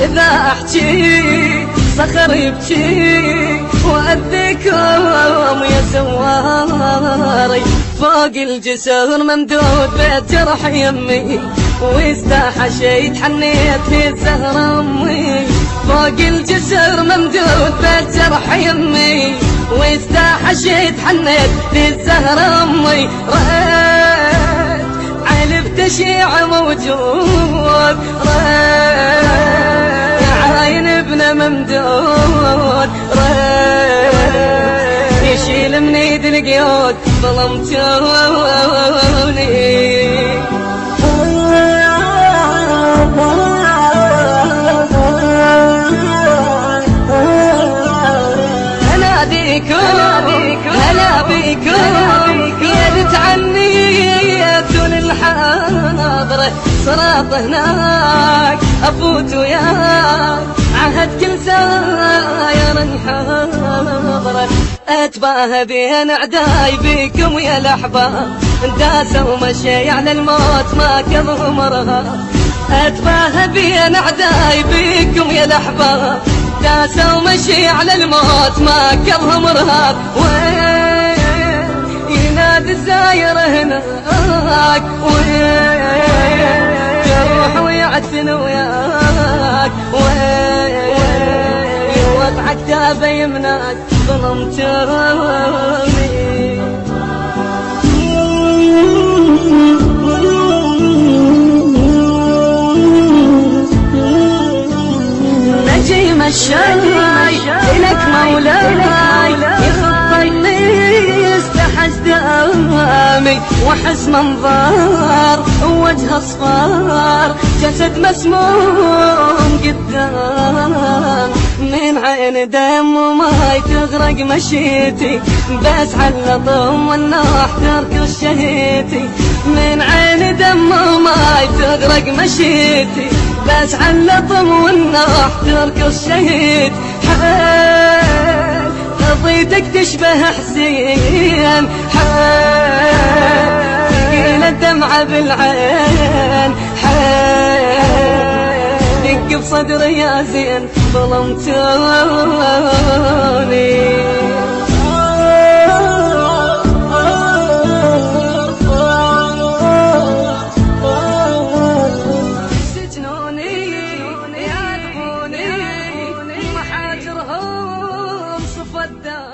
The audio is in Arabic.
إذا أحكي صخر يبكي وأذكرهم يا سواري. فوق الجسر ممدود بيت جرح يمي واستحشيت حنيت الزهر أمي. فوق الجسر ممدود بيت جرح يمي واستحشيت حنيت الزهر أمي. رأيت علب تشيع موجود رأيت عاين ابن ممدود رأيت يشيل من ايد القيود ظلمتوني. هلا بيكم يا ريت عني دون الحاضرة صراط هناك أفوت وياك عهد كل ساير الحاضرة. أتباهى بين أعداي بيكم يا الأحباب داسوا ومشي على الموت ما كظهر مرهاب. أتباهى بين أعداي بيكم يا الأحباب داسوا ومشي على الموت ما كظهر مرهاب. وين ينادي الزاير هناك وين يروح ويعتن وياك وين وضعك تابع يمناك ظلمتوني. نجي مشاي إلك مولاي يخطيني استحج دامي وحس منظر وجه اصفار جسد مسموم قدام. من عين دم وماي تغرق مشيتي بس على طم والناح تركض شهيتي. من عين دم وماي تغرق مشيتي بس على طم والناح تركض شهيد. حال قضيتك تشبه حسين حال تقيل الدمعة بالعين حال دق بصدري يا زين ظلمتوني. سجنوني يعذبوني محاجرهم صفى الدار.